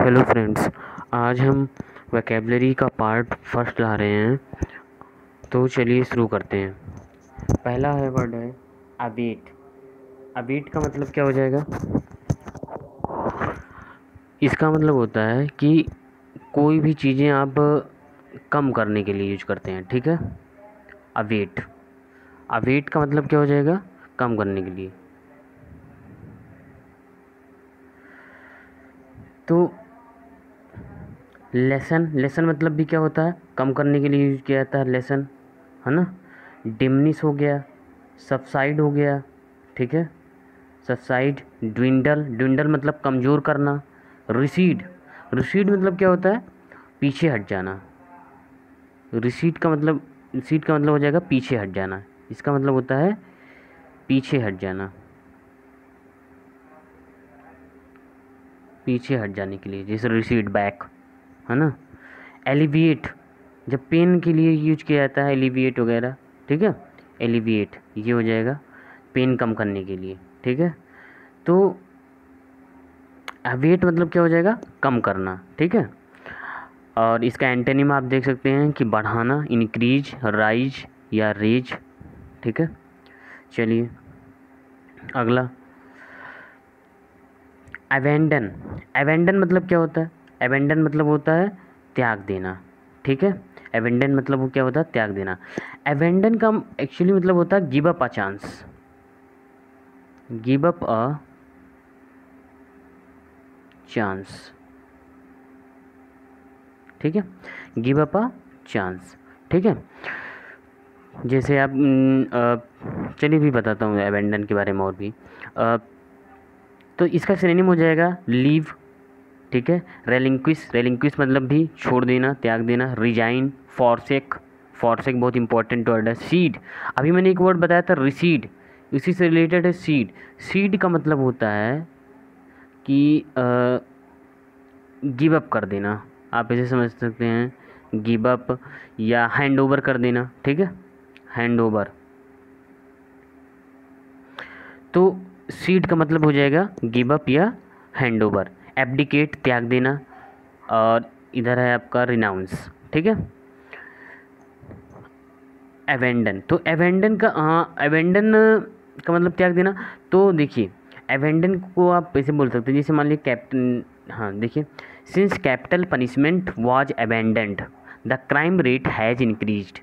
Hello friends, आज हम vocabulary का पार्ट फर्स्ट ला रहे हैं। तो चलिए शुरू करते हैं। पहला है वर्ड है अवेट। अवेट का मतलब क्या हो जाएगा? इसका मतलब होता है कि कोई भी चीज़ें आप कम करने के लिए यूज करते हैं। ठीक है, अवेट। अवेट का मतलब क्या हो जाएगा? कम करने के लिए। तो लेसन मतलब भी क्या होता है? कम करने के लिए यूज किया जाता है लेसन, है ना। डिमनिश हो गया, सबसाइड हो गया, ठीक है, सबसाइड। ड्विंडल मतलब कमज़ोर करना। रिसीड मतलब क्या होता है? पीछे हट जाना। रिसीड का मतलब हो जाएगा पीछे हट जाना। इसका मतलब होता है पीछे हट जाना, पीछे हट जाने के लिए, जैसे रिसीड बैक, है ना। एलिविएट, जब पेन के लिए यूज किया जाता है, एलिविएट वगैरह, ठीक है। एलिविएट ये हो जाएगा पेन कम करने के लिए, ठीक है। तो वेट मतलब क्या हो जाएगा? कम करना, ठीक है। और इसका एंटोनिम आप देख सकते हैं कि बढ़ाना, इंक्रीज, राइज या रेज, ठीक है। चलिए अगला, अवेंडन। अवेंडन मतलब क्या होता है? अवेंडन मतलब होता है त्याग देना, ठीक है। अवेंडन मतलब वो क्या होता है? त्याग देना। अवेंडन का एक्चुअली मतलब होता है give up a chance. Give up a chance, ठीक है। गिव अप अ चांस, ठीक है। जैसे आप चलिए भी बताता हूँ अबेंडन के बारे में और भी। तो इसका सिनोनिम हो जाएगा लीव, ठीक है। रेलिंक्विश मतलब भी छोड़ देना, त्याग देना। रिजाइन, फॉरसेक बहुत इंपॉर्टेंट वर्ड है। सीड, अभी मैंने एक वर्ड बताया था रिसीड, इसी से रिलेटेड है सीड। सीड का मतलब होता है कि गिव अप कर देना, आप इसे समझ सकते हैं गिव अप या हैंड ओवर कर देना, ठीक है, हैंड ओवर। तो सीड का मतलब हो जाएगा गिव अप या हैंड ओवर। एब्डिकेट त्याग देना, और इधर है आपका रिनाउंस, ठीक है। एवेंडन, तो एवेंडन का एवेंडन का मतलब त्याग देना। तो देखिए एवेंडन को आप ऐसे बोल सकते हैं, जैसे मान लीजिए कैप्टन, हाँ देखिए, since capital punishment was abandoned the crime rate has increased.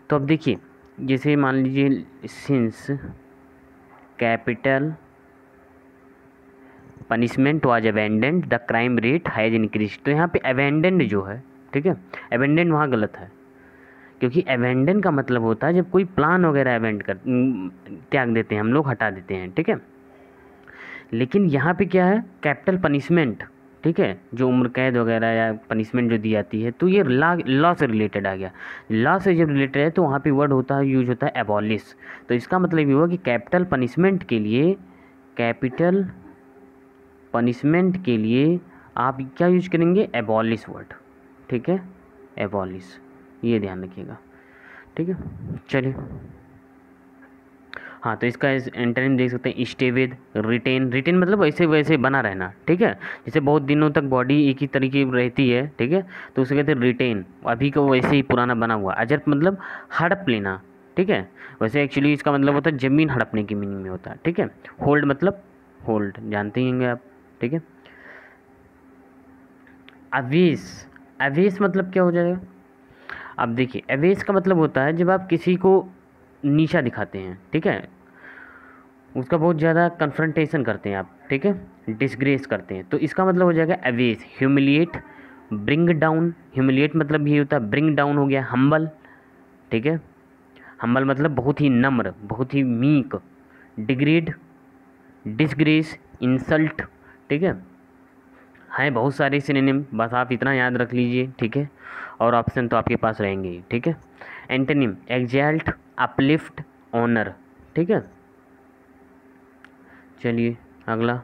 तो अब देखिए, जैसे मान लीजिए since capital punishment was abandoned the crime rate has increase. तो यहाँ पे अबेंडेंड जो है, ठीक है, अबेंडेंड वहाँ गलत है, क्योंकि अबेंडन का मतलब होता है जब कोई प्लान वगैरह त्याग देते हैं हम लोग, हटा देते हैं, ठीक है। लेकिन यहाँ पे क्या है? कैपिटल पनिशमेंट, ठीक है, जो उम्र कैद वगैरह या पनिशमेंट जो दी जाती है, तो ये लॉ से रिलेटेड आ गया। लॉ से जब रिलेटेड है तो वहाँ पे वर्ड होता है, यूज होता है एबॉलिश। तो इसका मतलब ये हुआ कि कैपिटल पनिशमेंट के लिए आप क्या यूज करेंगे? एबॉलिश वर्ड, ठीक है, एबॉलिश, ये ध्यान रखिएगा, ठीक है। चलिए, हाँ, तो इसका एंटोनिम देख सकते हैं स्टे विद, रिटेन मतलब वैसे वैसे बना रहना, ठीक है। जैसे बहुत दिनों तक बॉडी एक ही तरीके की रहती है, ठीक है, तो उसे कहते हैं रिटेन, अभी का वैसे ही पुराना बना हुआ। अजर्प मतलब हड़प लेना, ठीक है, वैसे एक्चुअली इसका मतलब होता है ज़मीन हड़पने की मीनिंग में होता है, ठीक है। होल्ड मतलब होल्ड, जानते ही होंगे आप, ठीक है। अवेश, अवेश मतलब क्या हो जाएगा? अब देखिए अवेश का मतलब होता है जब आप किसी को नीचा दिखाते हैं, ठीक है, उसका बहुत ज़्यादा कन्फ्रंटेशन करते हैं आप, ठीक है, डिसग्रेस करते हैं, तो इसका मतलब हो जाएगा Avesh. Humiliate, bring down, humiliate मतलब ये होता है ब्रिंग डाउन हो गया। हम्बल, ठीक है, हम्बल मतलब बहुत ही नम्र, बहुत ही मीक। डिग्रेड, डिसग्रेस, इंसल्ट, ठीक है। हैं बहुत सारे सिनोनिम, बस आप इतना याद रख लीजिए, ठीक है, और ऑप्शन तो आपके पास रहेंगे ही, ठीक है। एंटोनिम एक्सैल्ट, अपलिफ्ट, ऑनर, ठीक है। चलिए अगला,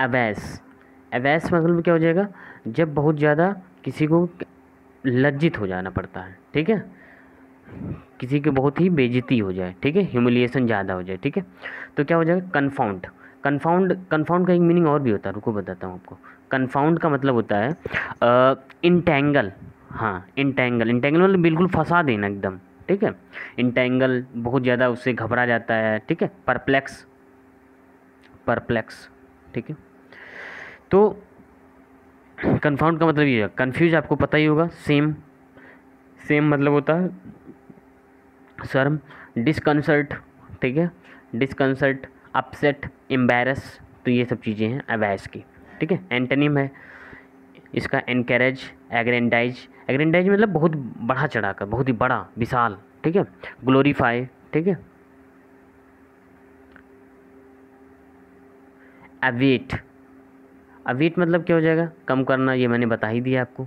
अवैस। अवैस मतलब क्या हो जाएगा? जब बहुत ज़्यादा किसी को लज्जित हो जाना पड़ता है, ठीक है, किसी की बहुत ही बेइज्जती हो जाए, ठीक है, ह्यूमिलिएशन ज़्यादा हो जाए, ठीक है, तो क्या हो जाएगा कन्फाउंड। कन्फाउंड का एक मीनिंग और भी होता है, रुको बताता हूँ आपको। कन्फाउंड का मतलब होता है इंटेंगल। हाँ, इंटेंगल मतलब बिल्कुल फंसा देना एकदम, ठीक है। इंटेंगल बहुत ज़्यादा, उससे घबरा जाता है, ठीक है। परप्लेक्स, ठीक है। तो कन्फाउंड का मतलब ये है, कन्फ्यूज आपको पता ही होगा। सेम मतलब होता है शर्म, डिस्कंसर्ट, ठीक है, डिस्कंसर्ट, अपसेट, एम्बैरस, तो ये सब चीज़ें हैं अवैस की, ठीक है। एंटोनिम है इसका एनकरेज, एग्रेंडाइज मतलब बहुत बढ़ा चढ़ाकर, बहुत ही बड़ा, विशाल, ठीक है। ग्लोरीफाई, ठीक है। अवेट मतलब क्या हो जाएगा, कम करना, ये मैंने बता ही दिया आपको।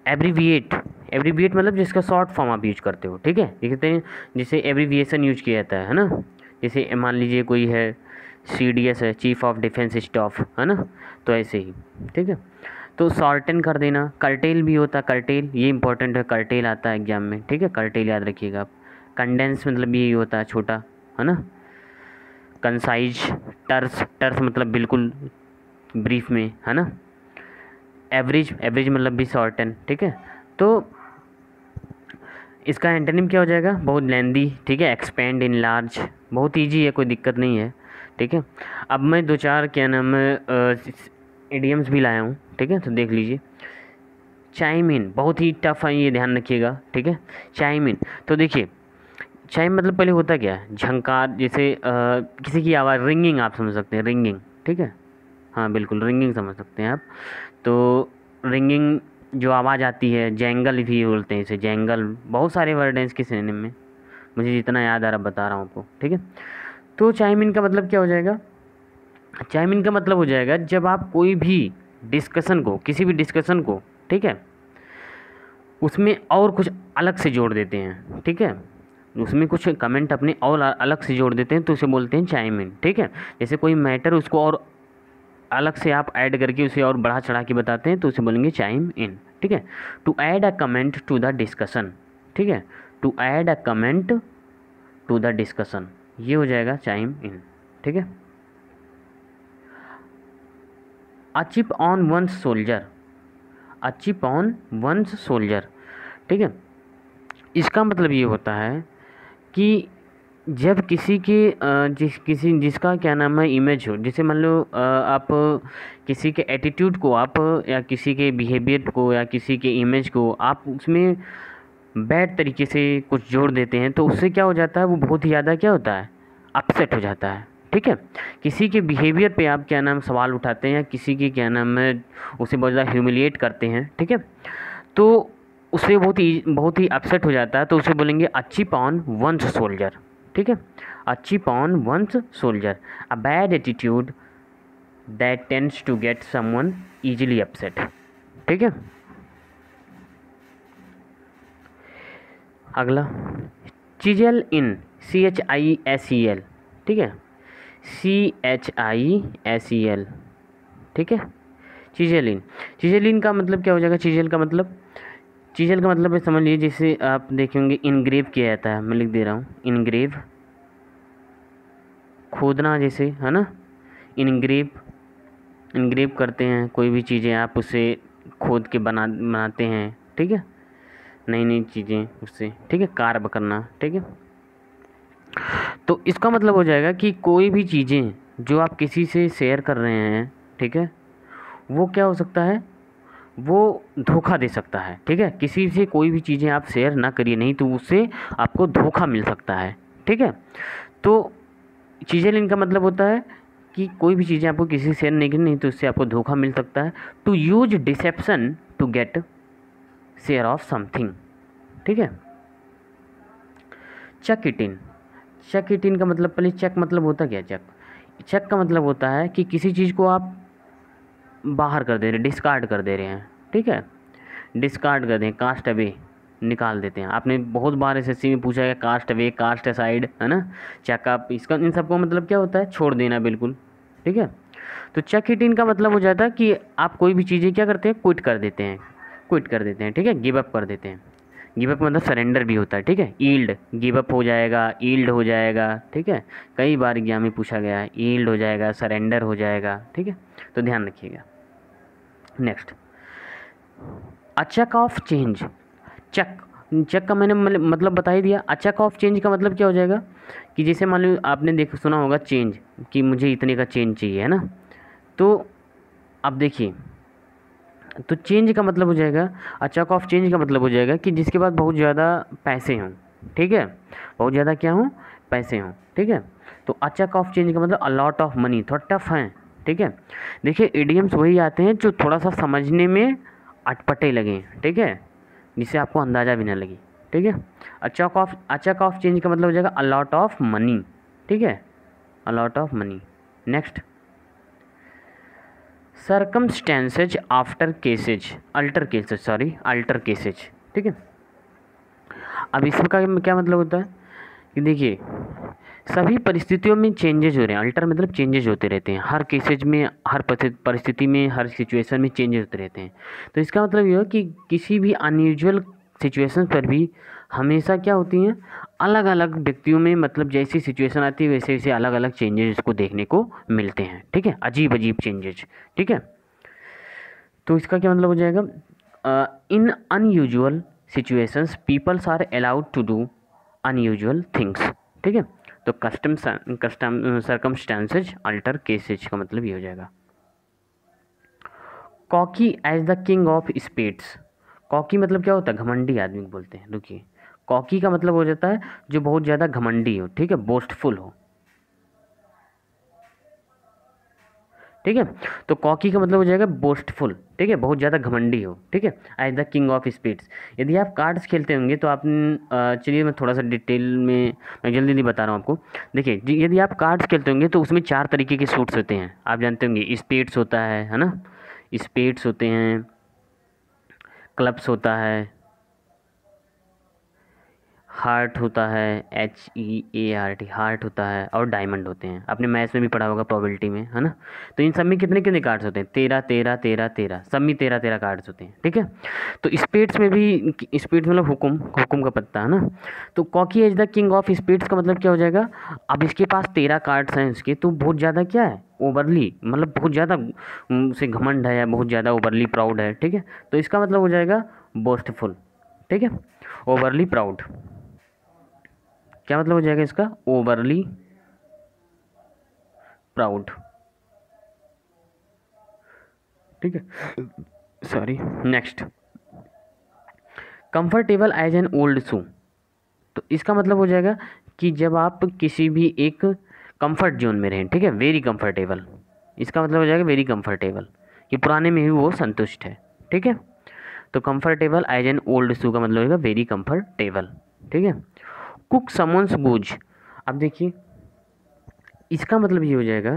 एब्रीविएट मतलब जिसका शॉर्ट फॉर्म आप यूज करते हो, ठीक है। ये कहते हैं जिसे एब्रीविएशन यूज किया जाता है ना। जैसे मान लीजिए कोई है CDS है, चीफ ऑफ डिफेंस स्टाफ, है ना, तो ऐसे ही, ठीक है। तो शॉर्टन कर देना। कर्टेल भी होता है, कर्टेल, ये इंपॉर्टेंट है, कर्टेल आता है एग्जाम में, ठीक है, कर्टेल याद रखिएगा आप। कंडेंस मतलब यही होता है, छोटा, है ना। कंसाइज, टर्स मतलब बिल्कुल ब्रीफ में, है ना। एवरेज मतलब भी शॉर्टन, ठीक है। तो इसका एंटोनिम क्या हो जाएगा, बहुत लेंदी, ठीक है। एक्सपेंड, इनलार्ज, बहुत ईजी है, कोई दिक्कत नहीं है, ठीक है। अब मैं दो चार क्या नाम है इडियम्स भी लाया हूँ, ठीक है, तो देख लीजिए। चाइम इन बहुत ही टफ है, ये ध्यान रखिएगा, ठीक है। चाइम इन, तो देखिए चाइम मतलब पहले होता क्या है, झंकार, जैसे किसी की आवाज़, रिंगिंग आप समझ सकते हैं, रिंगिंग, ठीक है। हाँ बिल्कुल, रिंगिंग समझ सकते हैं आप। तो रिंगिंग जो आवाज़ आती है, जैंगल भी बोलते हैं इसे, जैंगल, बहुत सारे वर्ड हैं इसके सिनोनिम में, मुझे जितना याद आ रहा बता रहा हूँ आपको, ठीक है। तो चाइम इन का मतलब क्या हो जाएगा, चाइम इन का मतलब हो जाएगा जब आप कोई भी डिस्कशन को, किसी भी डिस्कशन को, ठीक है, उसमें और कुछ अलग से जोड़ देते हैं, ठीक है, उसमें कुछ कमेंट अपने और अलग से जोड़ देते हैं, तो उसे बोलते हैं चाइम इन, ठीक है। जैसे कोई मैटर उसको और अलग से आप ऐड करके उसे और बढ़ा चढ़ा के बताते हैं, तो उसे बोलेंगे चाइम इन, ठीक है। To add a comment to the discussion, ठीक है, to add a comment to the discussion, ये हो जाएगा चाइम इन, ठीक है। A chip on one's shoulder, a chip on one's shoulder, ठीक है। इसका मतलब ये होता है कि जब किसी के जिसका क्या नाम है इमेज हो, जैसे मान लो आप किसी के एटीट्यूड को आप, या किसी के बिहेवियर को, या किसी के इमेज को आप उसमें बैड तरीके से कुछ जोड़ देते हैं, तो उससे क्या हो जाता है, वो बहुत ही ज़्यादा क्या होता है, अपसेट हो जाता है, ठीक है। किसी के बिहेवियर पे आप क्या नाम सवाल उठाते हैं, या किसी की क्या नाम है उसे बहुत ज़्यादा ह्यूमिलिएट करते हैं, ठीक है, तो उससे बहुत ही अपसेट हो जाता है, तो उसे बोलेंगे a chip on one's shoulder, ठीक है। A chip on one's shoulder, a bad attitude that tends to get someone easily upset, ठीक है। अगला चिजेल इन, CHISEL, ठीक है, CHISEL, ठीक है। चिजेल इन का मतलब क्या हो जाएगा, चिजेल का मतलब है, समझ लीजिए, जैसे आप देखेंगे इनग्रेव किया जाता है, मैं लिख दे रहा हूँ, इनग्रेव, खोदना जैसे, है ना, इनग्रेव करते हैं कोई भी चीज़ें, आप उसे खोद के बनाते हैं, ठीक है, नई नई चीज़ें उससे, ठीक है, कार्व करना, ठीक है। तो इसका मतलब हो जाएगा कि कोई भी चीज़ें जो आप किसी से शेयर कर रहे हैं, ठीक है, वो क्या हो सकता है, वो धोखा दे सकता है, ठीक है। किसी से कोई भी चीज़ें आप शेयर ना करिए, नहीं तो उससे आपको धोखा मिल सकता है, ठीक है। तो चीज़ें इनका मतलब होता है कि कोई भी चीज़ें आपको किसी से शेयर नहीं करनी, नहीं तो उससे आपको धोखा मिल सकता है। To use deception to get share of something, ठीक है। चक इट इन का मतलब, पहले चक मतलब होता क्या, चक का मतलब होता है कि किसी चीज़ को आप बाहर कर दे रहे, डिस्कार्ड कर दे रहे हैं, ठीक है, डिस्कार्ड कर दें, कास्ट अवे, निकाल देते हैं। आपने बहुत बार SSC में पूछा है कास्ट अवे, कास्ट असाइड, है ना, चेकअप, इसका इन सबको मतलब क्या होता है, छोड़ देना बिल्कुल, ठीक है। तो चेक इट इन का मतलब हो जाता है कि आप कोई भी चीज़ें क्या करते हैं, क्विट कर देते हैं, ठीक है, गिव अप कर देते हैं। गिव अप मतलब सरेंडर भी होता है, ठीक है। ईल्ड, गिव अप हो जाएगा, ईल्ड हो जाएगा, ठीक है। कई बार एग्जाम में पूछा गया है, ईल्ड हो जाएगा, सरेंडर हो जाएगा, ठीक है। तो ध्यान रखिएगा। Next, a chuck of change. Chuck, chuck का मैंने मतलब बता ही दिया। अ चक ऑफ चेंज का मतलब क्या हो जाएगा कि जैसे मान लो आपने सुना होगा चेंज, कि मुझे इतने का चेंज चाहिए, है ना। तो अब देखिए, तो चेंज का मतलब हो जाएगा, अ चक ऑफ चेंज का मतलब हो जाएगा कि जिसके पास बहुत ज़्यादा पैसे हों, ठीक है। बहुत ज़्यादा क्या हों, पैसे हों, ठीक है। तो अ चक ऑफ चेंज का मतलब अ लॉट ऑफ मनी, थोड़ा टफ है, ठीक है। देखिए इडियम्स वही आते हैं जो थोड़ा सा समझने में अटपटे लगें, ठीक है, जिससे आपको अंदाज़ा भी ना लगे, ठीक है। अ चक ऑफ चेंज का मतलब हो जाएगा अ लॉट ऑफ मनी, ठीक है, a lot of money. Next, circumstances after cases, alter cases, ठीक है। अब इसका क्या मतलब होता है कि देखिए सभी परिस्थितियों में चेंजेज हो रहे हैं। अल्टर मतलब चेंजेज होते रहते हैं, हर केसेज में, हर परिस्थिति में, हर सिचुएशन में चेंजेस होते रहते हैं। तो इसका मतलब ये है कि किसी भी अनयूजुअल सिचुएशन पर भी हमेशा क्या होती हैं, अलग अलग व्यक्तियों में, मतलब जैसी सिचुएशन आती है वैसे वैसे अलग अलग चेंजेस इसको देखने को मिलते हैं, ठीक है, अजीब अजीब चेंजेज, ठीक है। तो इसका क्या मतलब हो जाएगा, in unusual situations peoples are allowed to do unusual things, ठीक है। तो कस्टम सर्कमस्टेंसेज अल्टर केसेज का मतलब ये हो जाएगा। Cocky as the king of spades. Cocky मतलब क्या होता है, घमंडी आदमी को बोलते हैं। रुकिए, कॉकी का मतलब हो जाता है जो बहुत ज़्यादा घमंडी हो, ठीक है, बोस्टफुल हो, ठीक है। तो कॉकी का मतलब हो जाएगा बोस्टफुल, ठीक है, बहुत ज़्यादा घमंडी हो, ठीक है। As the king of spades. यदि आप कार्ड्स खेलते होंगे तो आप, चलिए मैं थोड़ा सा डिटेल में, मैं जल्दी जल्दी बता रहा हूँ आपको। देखिए यदि आप कार्ड्स खेलते होंगे तो उसमें 4 तरीके के सूट्स होते हैं, आप जानते होंगे। स्पेड्स होता है ना, स्पेड्स होते हैं, क्लब्स होता है, हार्ट होता है, HEART, हार्ट होता है, और डायमंड होते हैं। आपने मैथ्स में भी पढ़ा होगा, प्रोबेबिलिटी में, है ना। तो इन सब में कितने कितने कार्ड्स होते हैं, 13 13 13 13, सब में 13 13 कार्ड्स होते हैं, ठीक है। तो स्पेड्स में भी, स्पेड्स मतलब हुकुम का पत्ता, है ना। तो cocky is the king of spades का मतलब क्या हो जाएगा, अब इसके पास 13 कार्ड्स हैं इसके, तो बहुत ज़्यादा क्या है, ओवरली, मतलब बहुत ज़्यादा से घमंड है, या बहुत ज़्यादा ओवरली प्राउड है, ठीक है। तो इसका मतलब हो जाएगा बोस्टफुल, ठीक है, ओवरली प्राउड। क्या मतलब हो जाएगा इसका, ओवरली प्राउड, ठीक है, sorry. Next, comfortable as an old shoe. तो इसका मतलब हो जाएगा कि जब आप किसी भी एक कंफर्ट जोन में रहें, ठीक है, वेरी कंफर्टेबल। इसका मतलब हो जाएगा वेरी कंफर्टेबल, कि पुराने में भी वो संतुष्ट है, ठीक है। तो कंफर्टेबल एज एन ओल्ड शू का मतलब होगा वेरी कंफर्टेबल, ठीक है। कुक समन्स गुज। अब देखिए इसका मतलब ये हो जाएगा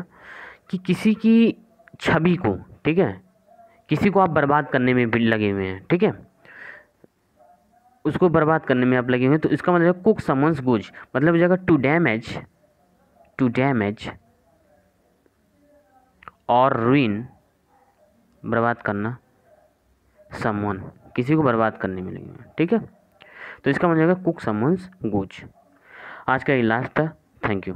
कि किसी की छवि को, ठीक है, किसी को आप बर्बाद करने में भी लगे हुए हैं, ठीक है, उसको बर्बाद करने में आप लगे हुए हैं। तो इसका मतलब कुक समन्स गुज मतलब हो जाएगा टू डैमेज और रुइन, बर्बाद करना, समवन, किसी को बर्बाद करने में लगे हुए हैं, ठीक है। तो इसका मतलब हो जाएगा कुक समन्स गुज। आज का ये लास्ट था, थैंक यू।